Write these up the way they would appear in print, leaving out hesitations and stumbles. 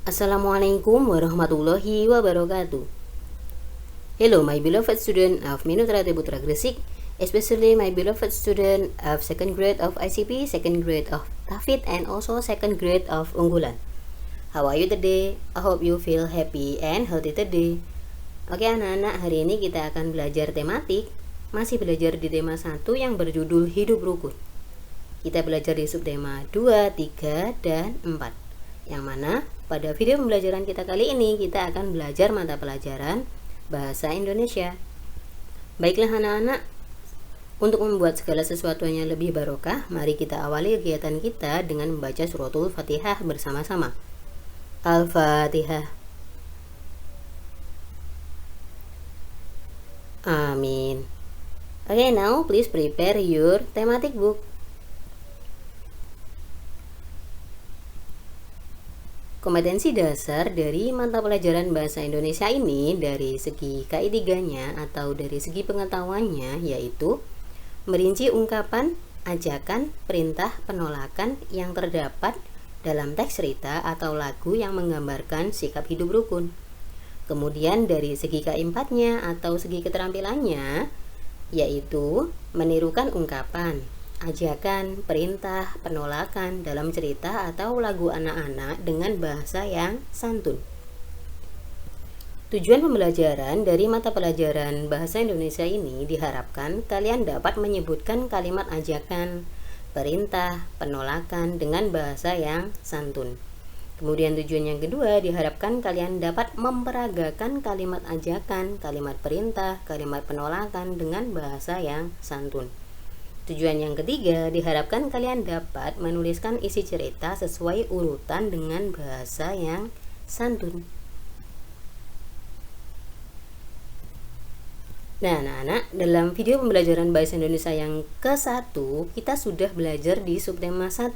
Assalamualaikum warahmatullahi wabarakatuh. Hello, my beloved student of Minutrate Putra Gresik, especially my beloved student of second grade of ICP, second grade of Tafid, and also second grade of Unggulan. How are you today? I hope you feel happy and healthy today. Oke anak-anak, hari ini kita akan belajar tematik. Masih belajar di tema 1 yang berjudul Hidup Rukun. Kita belajar di subtema 2, 3, dan 4. Yang mana pada video pembelajaran kita kali ini kita akan belajar mata pelajaran Bahasa Indonesia. Baiklah anak-anak, untuk membuat segala sesuatunya lebih barokah, mari kita awali kegiatan kita dengan membaca suratul Fatihah bersama-sama. Al-Fatihah. Amin. Okay, now please prepare your thematic book. Kompetensi dasar dari mata pelajaran Bahasa Indonesia ini dari segi KI3-nya atau dari segi pengetahuannya yaitu merinci ungkapan, ajakan, perintah, penolakan yang terdapat dalam teks cerita atau lagu yang menggambarkan sikap hidup rukun. Kemudian dari segi KI4-nya atau segi keterampilannya yaitu menirukan ungkapan, ajakan, perintah, penolakan dalam cerita atau lagu anak-anak dengan bahasa yang santun. Tujuan pembelajaran dari mata pelajaran Bahasa Indonesia ini diharapkan kalian dapat menyebutkan kalimat ajakan, perintah, penolakan dengan bahasa yang santun. Kemudian tujuan yang kedua diharapkan kalian dapat memperagakan kalimat ajakan, kalimat perintah, kalimat penolakan dengan bahasa yang santun. Tujuan yang ketiga, diharapkan kalian dapat menuliskan isi cerita sesuai urutan dengan bahasa yang santun. Nah, anak-anak, dalam video pembelajaran Bahasa Indonesia yang ke-1, kita sudah belajar di subtema 1.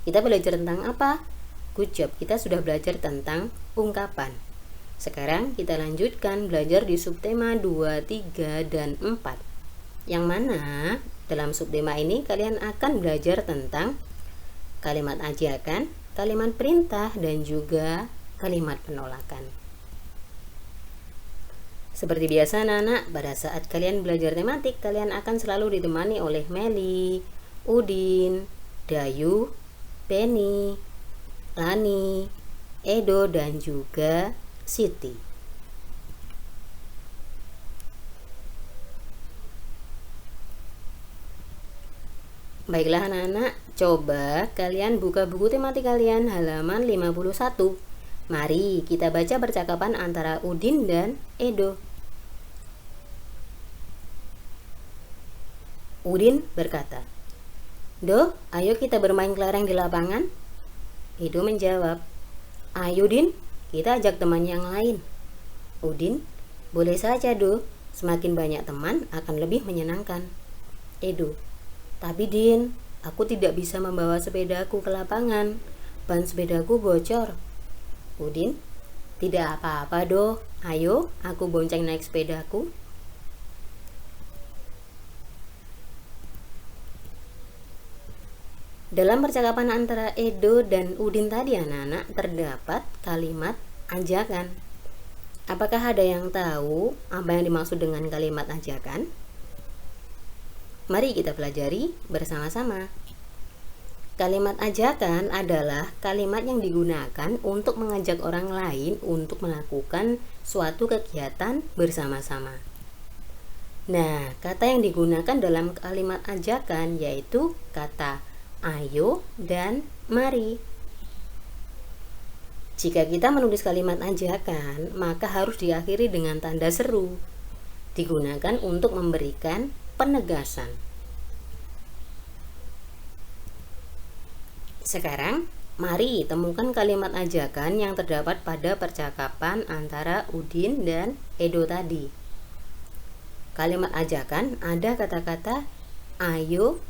Kita belajar tentang apa? Good job, kita sudah belajar tentang ungkapan. Sekarang kita lanjutkan belajar di subtema 2, 3, dan 4. Yang mana dalam subtema ini kalian akan belajar tentang kalimat ajakan, kalimat perintah, dan juga kalimat penolakan. Seperti biasa anak-anak, pada saat kalian belajar tematik, kalian akan selalu ditemani oleh Meli, Udin, Dayu, Penny, Lani, Edo, dan juga Siti. Baiklah anak-anak, coba kalian buka buku tematik kalian halaman 51. Mari kita baca percakapan antara Udin dan Edo. Udin berkata, "Do, ayo kita bermain kelereng di lapangan." Edo menjawab, "Ayo Din, kita ajak teman yang lain." Udin, "Boleh saja Do, semakin banyak teman akan lebih menyenangkan." Edo, "Tapi Din, aku tidak bisa membawa sepedaku ke lapangan. Ban sepedaku bocor." Udin, "Tidak apa-apa Do, ayo aku bonceng naik sepedaku." Dalam percakapan antara Edo dan Udin tadi anak-anak terdapat kalimat ajakan. Apakah ada yang tahu apa yang dimaksud dengan kalimat ajakan? Mari kita pelajari bersama-sama. Kalimat ajakan adalah kalimat yang digunakan untuk mengajak orang lain untuk melakukan suatu kegiatan bersama-sama. Nah, kata yang digunakan dalam kalimat ajakan yaitu kata ayo dan mari. Jika kita menulis kalimat ajakan, maka harus diakhiri dengan tanda seru. Digunakan untuk memberikan penegasan. Sekarang, mari temukan kalimat ajakan yang terdapat pada percakapan antara Udin dan Edo tadi. Kalimat ajakan ada kata-kata ayo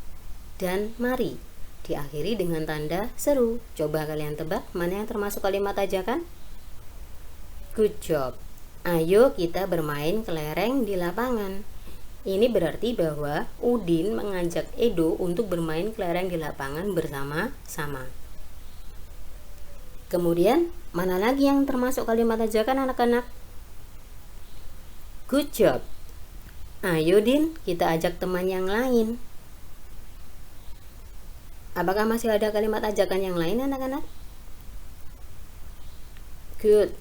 dan mari, diakhiri dengan tanda seru. Coba kalian tebak mana yang termasuk kalimat ajakan? Good job. Ayo kita bermain kelereng di lapangan. Ini berarti bahwa Udin mengajak Edo untuk bermain kelereng di lapangan bersama-sama. Kemudian, mana lagi yang termasuk kalimat ajakan anak-anak? Good job. Ayo Din, kita ajak teman yang lain. Apakah masih ada kalimat ajakan yang lain anak-anak? Good.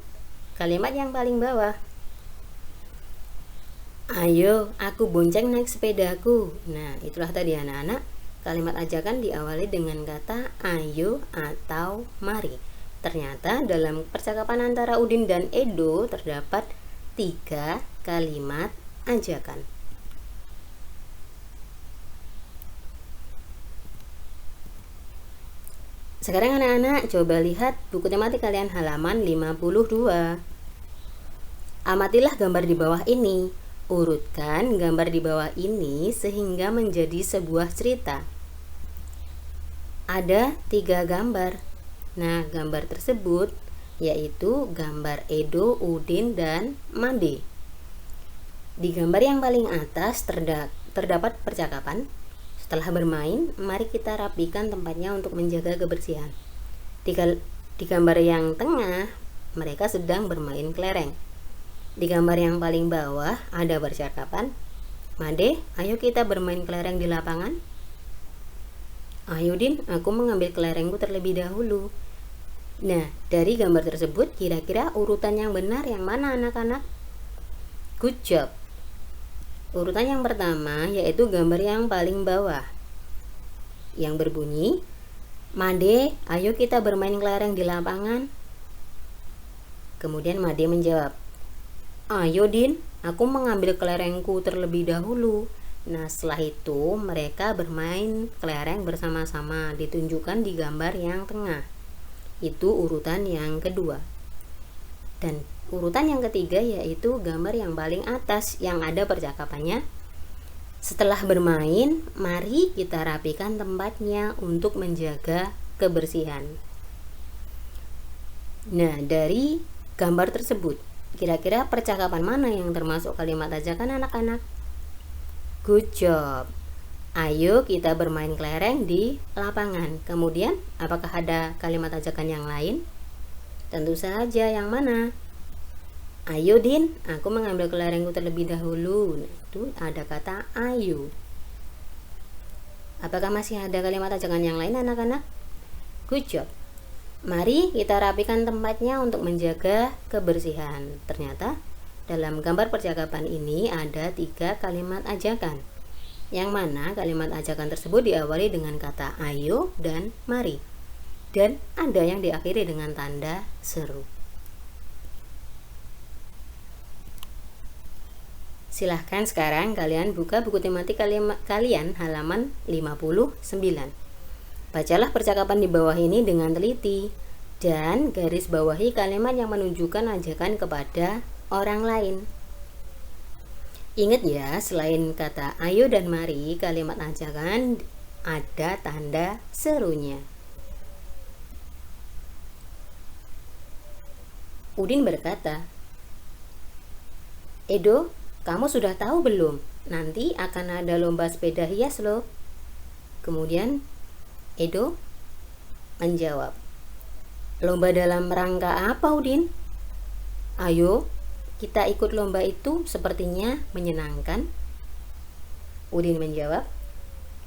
Kalimat yang paling bawah. Ayo, aku bonceng naik sepedaku. Nah, itulah tadi anak-anak. Kalimat ajakan diawali dengan kata ayo atau mari. Ternyata dalam percakapan antara Udin dan Edo terdapat 3 kalimat ajakan. Sekarang anak-anak coba lihat buku tematik kalian halaman 52. Amatilah gambar di bawah ini. Urutkan gambar di bawah ini sehingga menjadi sebuah cerita. Ada 3 gambar. Nah, gambar tersebut yaitu gambar Edo, Udin, dan Made. Di gambar yang paling atas terdapat percakapan. Setelah bermain, mari kita rapikan tempatnya untuk menjaga kebersihan. Di gambar yang tengah, mereka sedang bermain kelereng. Di gambar yang paling bawah ada percakapan. Made, ayo kita bermain kelereng di lapangan. Ayo Din, aku mengambil kelerengku terlebih dahulu. Nah, dari gambar tersebut kira-kira urutan yang benar yang mana anak-anak? Good job. Urutan yang pertama yaitu gambar yang paling bawah yang berbunyi, Made, ayo kita bermain kelereng di lapangan. Kemudian Made menjawab, ayo Din, aku mengambil kelerengku terlebih dahulu. Nah, setelah itu mereka bermain kelereng bersama-sama, ditunjukkan di gambar yang tengah. Itu urutan yang kedua. Dan urutan yang ketiga yaitu gambar yang paling atas yang ada percakapannya. Setelah bermain, mari kita rapikan tempatnya untuk menjaga kebersihan. Nah, dari gambar tersebut, kira-kira percakapan mana yang termasuk kalimat ajakan anak-anak? Good job. Ayo kita bermain kelereng di lapangan. Kemudian, apakah ada kalimat ajakan yang lain? Tentu saja, yang mana? Ayo Din, aku mengambil kelerengku terlebih dahulu. Nah, itu ada kata ayo. Apakah masih ada kalimat ajakan yang lain anak-anak? Good job. Mari kita rapikan tempatnya untuk menjaga kebersihan. Ternyata dalam gambar percakapan ini ada 3 kalimat ajakan. Yang mana kalimat ajakan tersebut diawali dengan kata ayo dan mari. Dan ada yang diakhiri dengan tanda seru. Silahkan sekarang kalian buka buku tematik kalian halaman 59. Bacalah percakapan di bawah ini dengan teliti dan garis bawahi kalimat yang menunjukkan ajakan kepada orang lain. Ingat ya, selain kata ayo dan mari, kalimat ajakan ada tanda serunya. Udin berkata, Edo, kamu sudah tahu belum? Nanti akan ada lomba sepeda hias loh. Kemudian Edo menjawab, lomba dalam rangka apa Udin? Ayo, kita ikut lomba itu, sepertinya menyenangkan. Udin menjawab,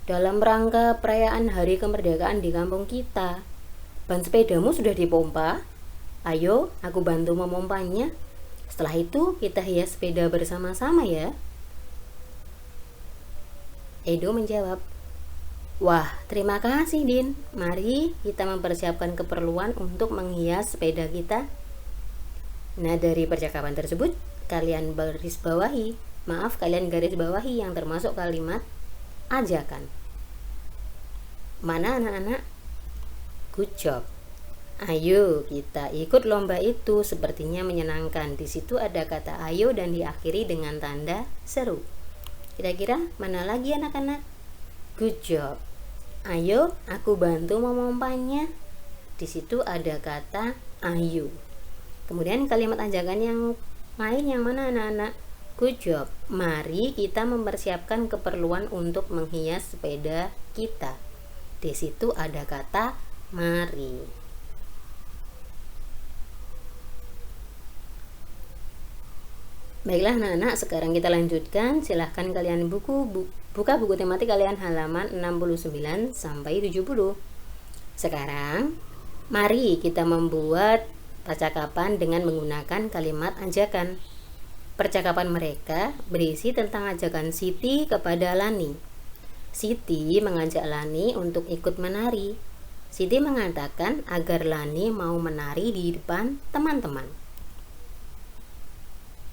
dalam rangka perayaan hari kemerdekaan di kampung kita. Ban sepedamu sudah dipompa? Ayo, aku bantu memompanya. Setelah itu kita hias sepeda bersama-sama ya. Edo menjawab, wah, terima kasih Din. Mari kita mempersiapkan keperluan untuk menghias sepeda kita. Nah, dari percakapan tersebut kalian garis bawahi yang termasuk kalimat ajakan. Mana anak-anak? Good job. Ayo kita ikut lomba itu, sepertinya menyenangkan. Di situ ada kata ayo dan diakhiri dengan tanda seru. Kira-kira mana lagi anak-anak? Good job. Ayo aku bantu memompanya. Di situ ada kata ayo. Kemudian kalimat ajakan yang lain yang mana anak-anak? Good job. Mari kita mempersiapkan keperluan untuk menghias sepeda kita. Di situ ada kata mari. Baiklah anak-anak, sekarang kita lanjutkan. Silahkan kalian buka buku tematik kalian halaman 69 sampai 70. Sekarang, mari kita membuat percakapan dengan menggunakan kalimat ajakan. Percakapan mereka berisi tentang ajakan Siti kepada Lani. Siti mengajak Lani untuk ikut menari. Siti mengatakan agar Lani mau menari di depan teman-teman.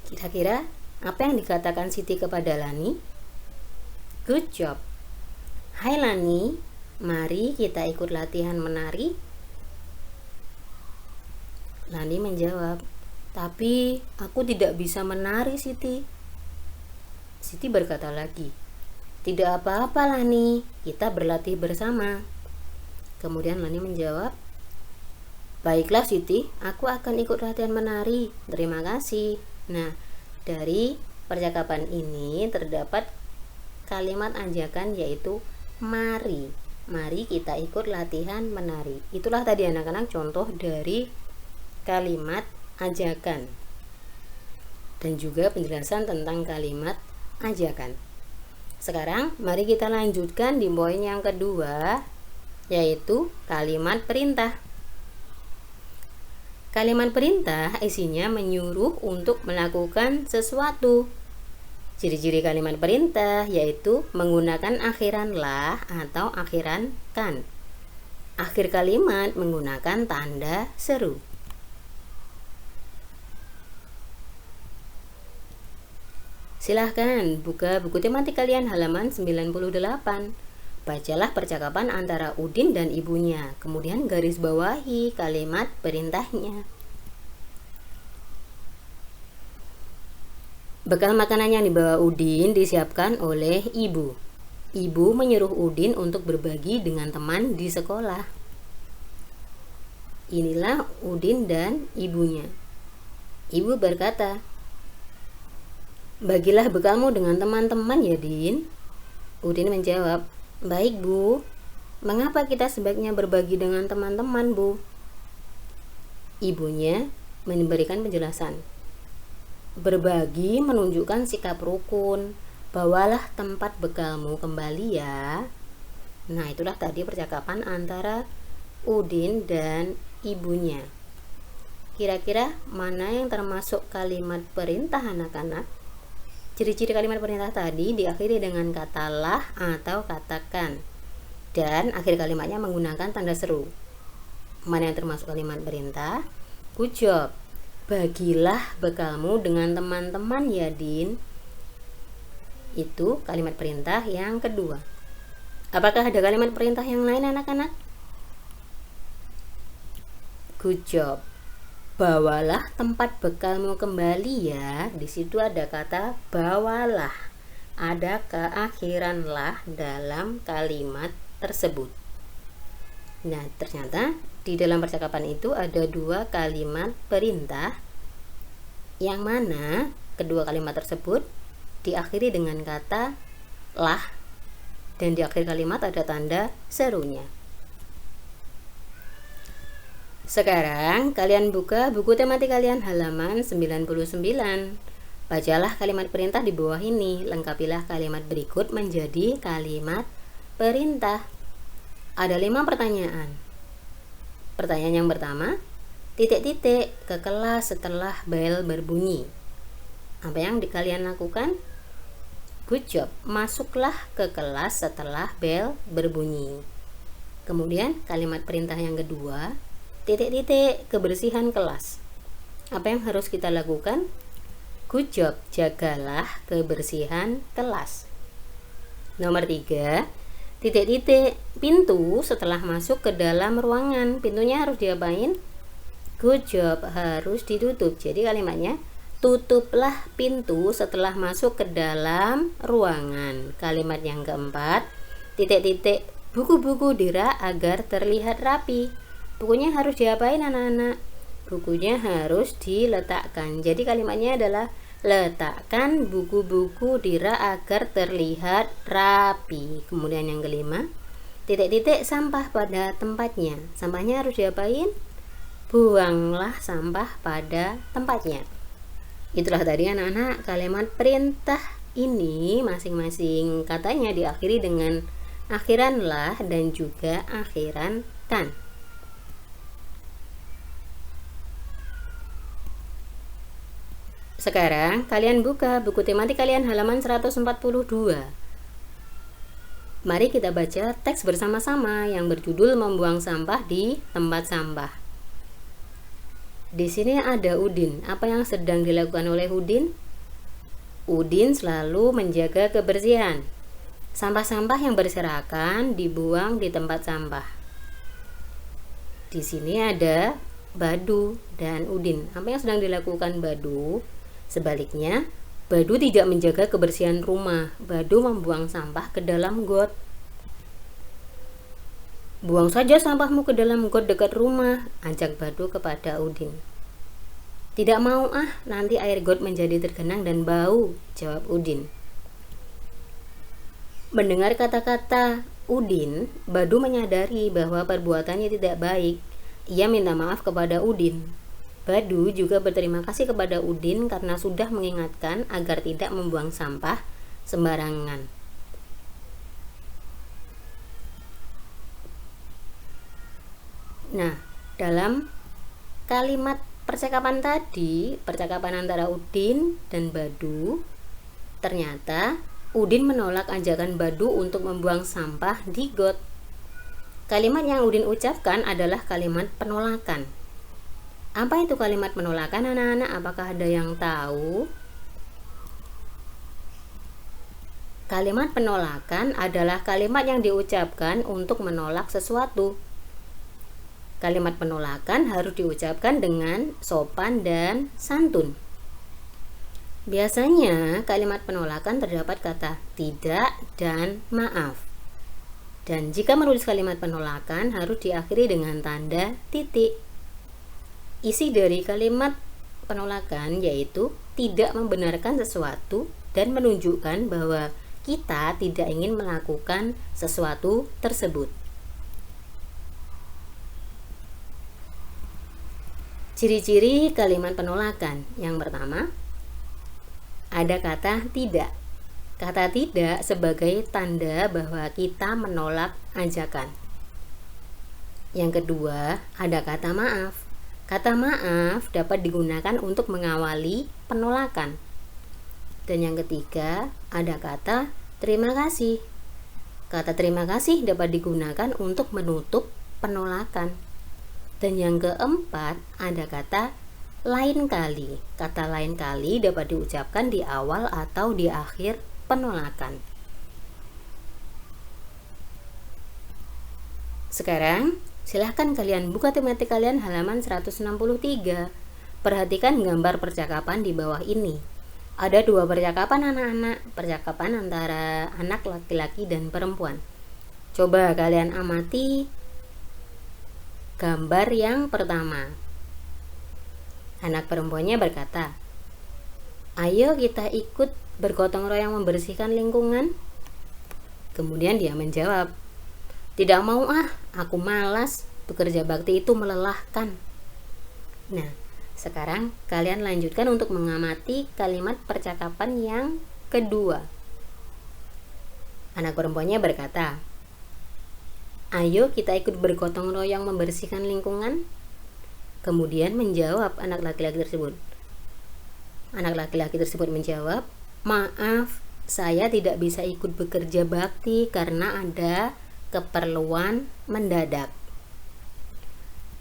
Kira-kira apa yang dikatakan Siti kepada Lani? Good job. Hai Lani, mari kita ikut latihan menari. Lani menjawab, tapi aku tidak bisa menari, Siti. Siti berkata lagi, tidak apa-apa Lani, kita berlatih bersama. Kemudian Lani menjawab, baiklah Siti, aku akan ikut latihan menari. Terima kasih. Nah, dari percakapan ini terdapat kalimat ajakan yaitu mari. Mari kita ikut latihan menari. Itulah tadi anak-anak contoh dari kalimat ajakan. Dan juga penjelasan tentang kalimat ajakan. Sekarang mari kita lanjutkan di poin yang kedua, yaitu kalimat perintah. Kalimat perintah isinya menyuruh untuk melakukan sesuatu. Ciri-ciri kalimat perintah yaitu menggunakan akhiran lah atau akhiran kan. Akhir kalimat menggunakan tanda seru. Silahkan buka buku tematik kalian halaman 98. Bacalah percakapan antara Udin dan ibunya, kemudian garis bawahi kalimat perintahnya. Bekal makanan yang dibawa Udin disiapkan oleh ibu. Ibu menyuruh Udin untuk berbagi dengan teman di sekolah. Inilah Udin dan ibunya. Ibu berkata, bagilah bekalmu dengan teman-teman ya Din. Udin menjawab, baik Bu, mengapa kita sebaiknya berbagi dengan teman-teman Bu? Ibunya memberikan penjelasan. Berbagi menunjukkan sikap rukun. Bawalah tempat bekalmu kembali ya. Nah, itulah tadi percakapan antara Udin dan ibunya. Kira-kira mana yang termasuk kalimat perintah anak-anak? Ciri-ciri kalimat perintah tadi diakhiri dengan kata lah atau katakan. Dan akhir kalimatnya menggunakan tanda seru. Mana yang termasuk kalimat perintah? Good job. Bagilah bekalmu dengan teman-teman ya Din. Itu kalimat perintah yang kedua. Apakah ada kalimat perintah yang lain anak-anak? Good job. Bawalah tempat bekalmu kembali ya. Di situ ada kata bawalah. Ada keakhiran lah dalam kalimat tersebut. Nah, ternyata di dalam percakapan itu ada dua kalimat perintah, yang mana kedua kalimat tersebut diakhiri dengan kata lah, dan di akhir kalimat ada tanda serunya. Sekarang kalian buka buku tematik kalian halaman 99. Bacalah kalimat perintah di bawah ini. Lengkapilah kalimat berikut menjadi kalimat perintah. Ada 5 pertanyaan. Pertanyaan yang pertama, titik-titik ke kelas setelah bel berbunyi. Apa yang kalian lakukan? Good job, masuklah ke kelas setelah bel berbunyi. Kemudian kalimat perintah yang kedua, titik-titik kebersihan kelas. Apa yang harus kita lakukan? Good job, jagalah kebersihan kelas. Nomor 3, titik-titik pintu setelah masuk ke dalam ruangan. Pintunya harus diapain? Good job, harus ditutup. Jadi kalimatnya, tutuplah pintu setelah masuk ke dalam ruangan. Kalimat yang keempat, titik-titik buku-buku dirak agar terlihat rapi. Bukunya harus diapain anak-anak? Bukunya harus diletakkan. Jadi kalimatnya adalah letakkan buku-buku di rak agar terlihat rapi. Kemudian yang kelima, titik-titik sampah pada tempatnya. Sampahnya harus diapain? Buanglah sampah pada tempatnya. Itulah tadi anak-anak kalimat perintah ini masing-masing katanya diakhiri dengan akhiranlah dan juga akhiran kan. Sekarang kalian buka buku tematik kalian halaman 142. Mari kita baca teks bersama-sama yang berjudul membuang sampah di tempat sampah. Di sini ada Udin. Apa yang sedang dilakukan oleh Udin? Udin selalu menjaga kebersihan. Sampah-sampah yang berserakan dibuang di tempat sampah. Di sini ada Badu dan Udin. Apa yang sedang dilakukan Badu? Sebaliknya, Badu tidak menjaga kebersihan rumah. Badu membuang sampah ke dalam got. Buang saja sampahmu ke dalam got dekat rumah, ajak Badu kepada Udin. Tidak mau nanti air got menjadi tergenang dan bau, jawab Udin. Mendengar kata-kata Udin, Badu menyadari bahwa perbuatannya tidak baik. Ia minta maaf kepada Udin. Badu juga berterima kasih kepada Udin karena sudah mengingatkan agar tidak membuang sampah sembarangan. Nah, dalam kalimat percakapan tadi, percakapan antara Udin dan Badu, ternyata Udin menolak ajakan Badu untuk membuang sampah di got. Kalimat yang Udin ucapkan adalah kalimat penolakan. Apa itu kalimat penolakan anak-anak? Apakah ada yang tahu? Kalimat penolakan adalah kalimat yang diucapkan untuk menolak sesuatu. Kalimat penolakan harus diucapkan dengan sopan dan santun. Biasanya kalimat penolakan terdapat kata tidak dan maaf. Dan jika menulis kalimat penolakan harus diakhiri dengan tanda titik. Isi dari kalimat penolakan yaitu tidak membenarkan sesuatu dan menunjukkan bahwa kita tidak ingin melakukan sesuatu tersebut. Ciri-ciri kalimat penolakan. Yang pertama, ada kata tidak. Kata tidak sebagai tanda bahwa kita menolak ajakan. Yang kedua, ada kata maaf. Kata maaf dapat digunakan untuk mengawali penolakan. Dan yang ketiga, ada kata terima kasih. Kata terima kasih dapat digunakan untuk menutup penolakan. Dan yang keempat, ada kata lain kali. Kata lain kali dapat diucapkan di awal atau di akhir penolakan. Sekarang, silahkan kalian buka tematik kalian halaman 163. Perhatikan gambar percakapan di bawah ini. Ada dua percakapan anak-anak, percakapan antara anak laki-laki dan perempuan. Coba kalian amati gambar yang pertama. Anak perempuannya berkata, "Ayo kita ikut bergotong royong membersihkan lingkungan." Kemudian dia menjawab, "Tidak mau aku malas, bekerja bakti itu melelahkan." Nah, sekarang kalian lanjutkan untuk mengamati kalimat percakapan yang kedua. Anak perempuannya berkata, "Ayo kita ikut bergotong royong membersihkan lingkungan." Kemudian menjawab anak laki-laki tersebut. Anak laki-laki tersebut menjawab, "Maaf, saya tidak bisa ikut bekerja bakti karena ada keperluan mendadak."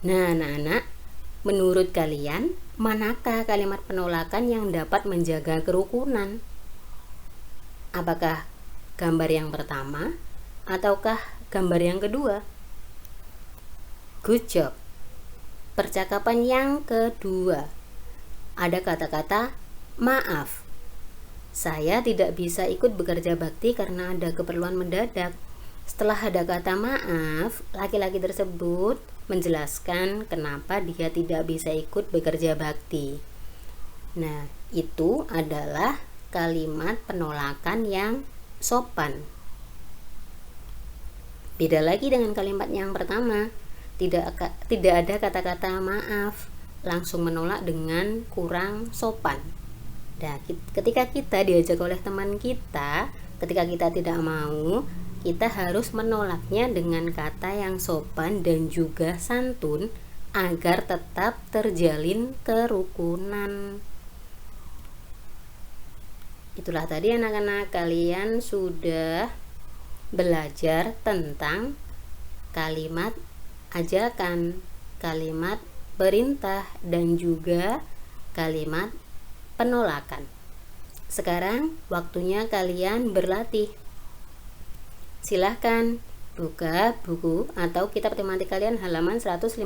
Nah, anak-anak, menurut kalian, manakah kalimat penolakan yang dapat menjaga kerukunan? Apakah gambar yang pertama ataukah gambar yang kedua? Good job. Percakapan yang kedua. Ada kata-kata maaf. Saya tidak bisa ikut bekerja bakti karena ada keperluan mendadak. Setelah ada kata maaf, laki-laki tersebut menjelaskan kenapa dia tidak bisa ikut bekerja bakti. Nah, itu adalah kalimat penolakan yang sopan. Beda lagi dengan kalimat yang pertama. Tidak ada kata-kata maaf, langsung menolak dengan kurang sopan. Nah, ketika kita diajak oleh teman kita, ketika kita tidak mau, kita harus menolaknya dengan kata yang sopan dan juga santun agar tetap terjalin kerukunan. Itulah tadi anak-anak, kalian sudah belajar tentang kalimat ajakan, kalimat perintah, dan juga kalimat penolakan. Sekarang waktunya kalian berlatih. Silahkan buka buku atau kitab tematik kalian halaman 158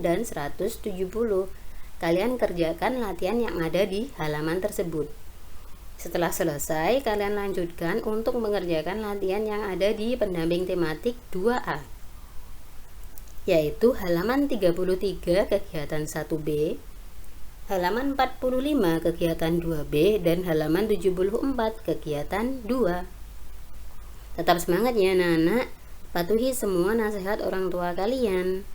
dan 170. Kalian kerjakan latihan yang ada di halaman tersebut. Setelah selesai, kalian lanjutkan untuk mengerjakan latihan yang ada di pendamping tematik 2A, yaitu halaman 33 kegiatan 1B, halaman 45 kegiatan 2B, dan halaman 74 kegiatan 2. Tetap semangat ya anak-anak, patuhi semua nasihat orang tua kalian.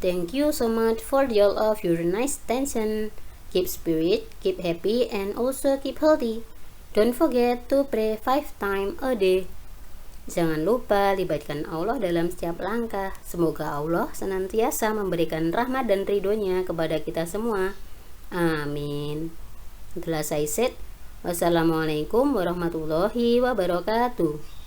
Thank you so much for all of your nice attention. Keep spirit, keep happy, and also keep healthy. Don't forget to pray 5 times a day. Jangan lupa libatkan Allah dalam setiap langkah. Semoga Allah senantiasa memberikan rahmat dan ridhonya kepada kita semua. Amin. Itulah saya said. Wassalamualaikum warahmatullahi wabarakatuh.